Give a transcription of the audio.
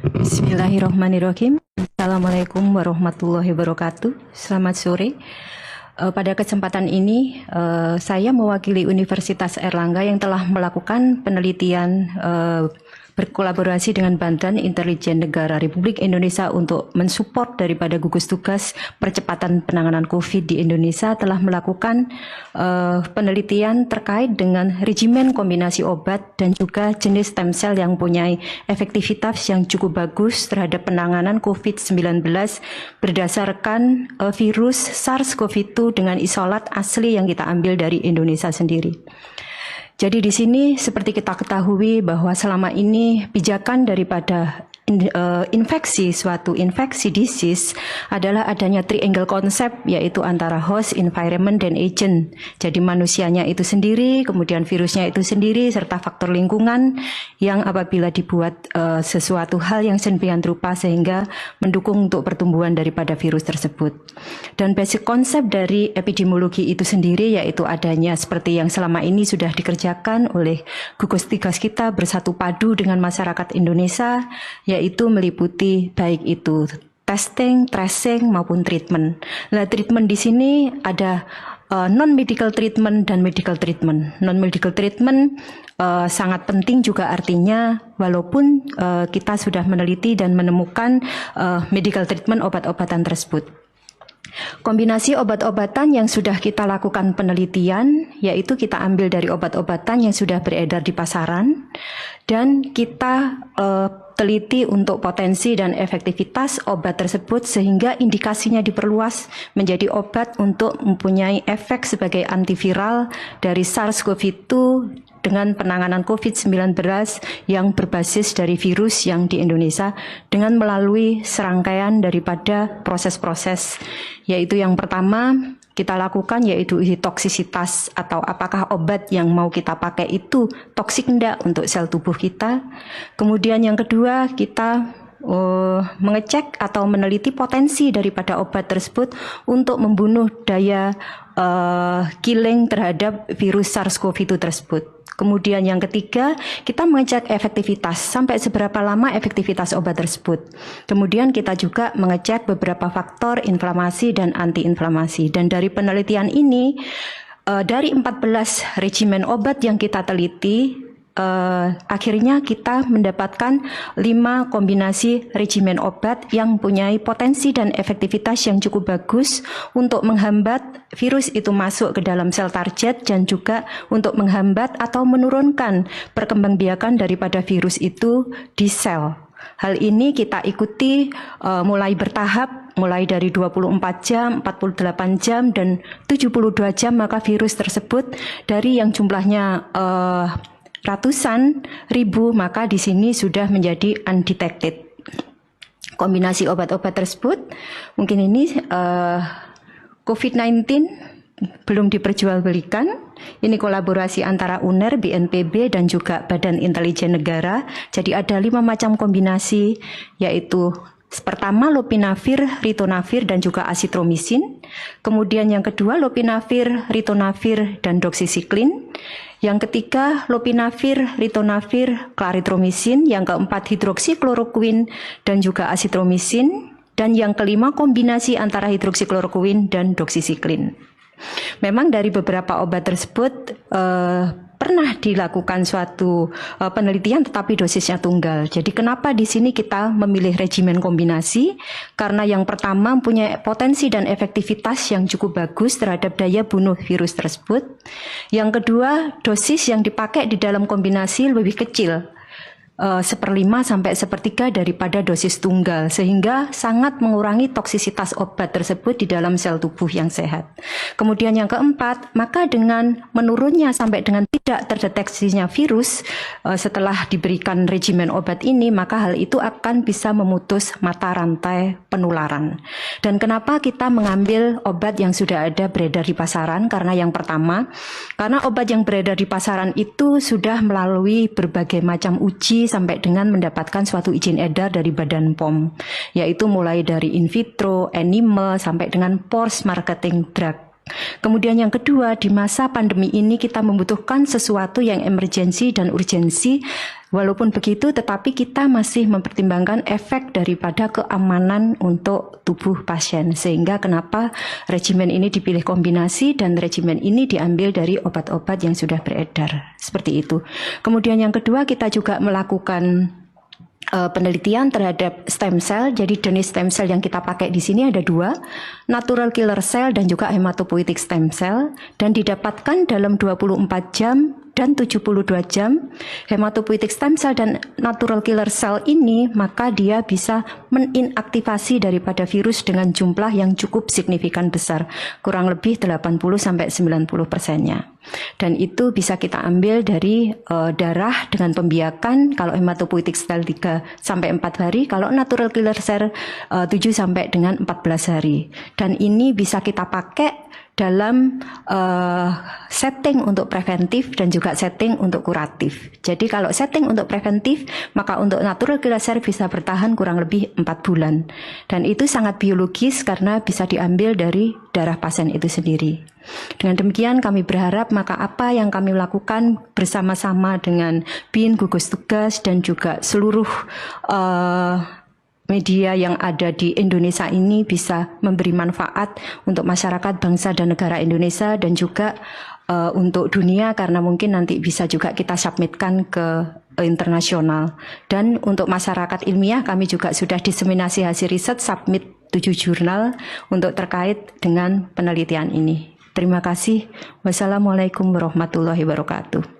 Bismillahirrahmanirrahim. Assalamualaikum warahmatullahi wabarakatuh. Selamat sore. Pada kesempatan ini, saya mewakili Universitas Airlangga yang telah melakukan penelitian berkolaborasi dengan Badan Intelijen Negara Republik Indonesia untuk mensupport daripada gugus tugas percepatan penanganan COVID di Indonesia, telah melakukan penelitian terkait dengan regimen kombinasi obat dan juga jenis stem cell yang punya efektivitas yang cukup bagus terhadap penanganan COVID-19 berdasarkan virus SARS-CoV-2 dengan isolat asli yang kita ambil dari Indonesia sendiri. Jadi di sini seperti kita ketahui bahwa selama ini pijakan daripada suatu infeksi disease adalah adanya triangle concept, yaitu antara host, environment, dan agent. Jadi manusianya itu sendiri, kemudian virusnya itu sendiri, serta faktor lingkungan yang apabila dibuat sesuatu hal yang sedemikian rupa sehingga mendukung untuk pertumbuhan daripada virus tersebut. Dan basic konsep dari epidemiologi itu sendiri yaitu adanya seperti yang selama ini sudah dikerjakan oleh gugus tugas kita bersatu padu dengan masyarakat Indonesia, yaitu meliputi baik itu testing, tracing maupun treatment. Nah, treatment di sini ada non-medical treatment dan medical treatment. Non-medical treatment sangat penting juga artinya walaupun kita sudah meneliti dan menemukan medical treatment obat-obatan tersebut. Kombinasi obat-obatan yang sudah kita lakukan penelitian, yaitu kita ambil dari obat-obatan yang sudah beredar di pasaran, dan kita teliti untuk potensi dan efektivitas obat tersebut sehingga indikasinya diperluas menjadi obat untuk mempunyai efek sebagai antiviral dari SARS-CoV-2 dengan penanganan COVID-19 yang berbasis dari virus yang di Indonesia dengan melalui serangkaian daripada proses-proses, yaitu yang pertama kita lakukan yaitu uji toksisitas atau apakah obat yang mau kita pakai itu toksik enggak untuk sel tubuh kita. Kemudian yang kedua kita mengecek atau meneliti potensi daripada obat tersebut untuk membunuh daya killing terhadap virus SARS-CoV-2 tersebut. Kemudian yang ketiga, kita mengecek efektivitas, sampai seberapa lama efektivitas obat tersebut. Kemudian kita juga mengecek beberapa faktor inflamasi dan antiinflamasi. Dan dari penelitian ini, dari 14 regimen obat yang kita teliti, akhirnya kita mendapatkan 5 kombinasi regimen obat yang mempunyai potensi dan efektivitas yang cukup bagus untuk menghambat virus itu masuk ke dalam sel target dan juga untuk menghambat atau menurunkan perkembangbiakan daripada virus itu di sel. Hal ini kita ikuti mulai bertahap, mulai dari 24 jam, 48 jam, dan 72 jam, maka virus tersebut dari yang jumlahnya ratusan ribu, maka di sini sudah menjadi undetected. Kombinasi obat-obat tersebut, mungkin ini COVID-19 belum diperjualbelikan. Ini kolaborasi antara UNER, BNPB, dan juga Badan Intelijen Negara. Jadi ada 5 macam kombinasi, yaitu pertama lopinavir, ritonavir, dan juga asitromisin. Kemudian yang kedua lopinavir, ritonavir, dan doxycycline. Yang ketiga lopinavir, ritonavir, clarithromycin. Yang keempat hidroksikloroquine dan juga asitromisin. Dan yang kelima kombinasi antara hidroksikloroquine dan doxycycline. Memang dari beberapa obat tersebut pernah dilakukan suatu penelitian tetapi dosisnya tunggal. Jadi kenapa di sini kita memilih regimen kombinasi? Karena yang pertama punya potensi dan efektivitas yang cukup bagus terhadap daya bunuh virus tersebut. Yang kedua, dosis yang dipakai di dalam kombinasi lebih kecil, 1/5 sampai 1/3 daripada dosis tunggal, sehingga sangat mengurangi toksisitas obat tersebut di dalam sel tubuh yang sehat. Kemudian yang keempat, maka dengan menurunnya sampai dengan tidak terdeteksinya virus setelah diberikan regimen obat ini, maka hal itu akan bisa memutus mata rantai penularan. Dan kenapa kita mengambil obat yang sudah ada beredar di pasaran? Karena yang pertama, karena obat yang beredar di pasaran itu sudah melalui berbagai macam uji sampai dengan mendapatkan suatu izin edar dari Badan POM, yaitu mulai dari in vitro, animal, sampai dengan post marketing drug. Kemudian yang kedua, di masa pandemi ini kita membutuhkan sesuatu yang emergensi dan urgensi. Walaupun begitu, tetapi kita masih mempertimbangkan efek daripada keamanan untuk tubuh pasien. Sehingga kenapa regimen ini dipilih kombinasi dan regimen ini diambil dari obat-obat yang sudah beredar. Seperti itu. Kemudian yang kedua, kita juga melakukan penelitian terhadap stem cell. Jadi jenis stem cell yang kita pakai di sini ada dua, natural killer cell dan juga hematopoietic stem cell, dan didapatkan dalam 24 jam dan 72 jam. Hematopoietic stem cell dan natural killer cell ini, maka dia bisa meninaktivasi daripada virus dengan jumlah yang cukup signifikan besar, kurang lebih 80-90%-nya. Dan itu bisa kita ambil dari darah dengan pembiakan. Kalau hematopoietic cell 3 sampai 4 hari, kalau natural killer cell 7 sampai dengan 14 hari. Dan ini bisa kita pakai dalam setting untuk preventif dan juga setting untuk kuratif. Jadi kalau setting untuk preventif, maka untuk natural killer cell bisa bertahan kurang lebih 4 bulan. Dan itu sangat biologis karena bisa diambil dari darah pasien itu sendiri. Dengan demikian kami berharap maka apa yang kami lakukan bersama-sama dengan BIN, gugus tugas, dan juga seluruh media yang ada di Indonesia ini bisa memberi manfaat untuk masyarakat bangsa dan negara Indonesia dan juga untuk dunia, karena mungkin nanti bisa juga kita submitkan ke internasional. Dan untuk masyarakat ilmiah kami juga sudah diseminasi hasil riset, submit 7 jurnal untuk terkait dengan penelitian ini. Terima kasih. Wassalamualaikum warahmatullahi wabarakatuh.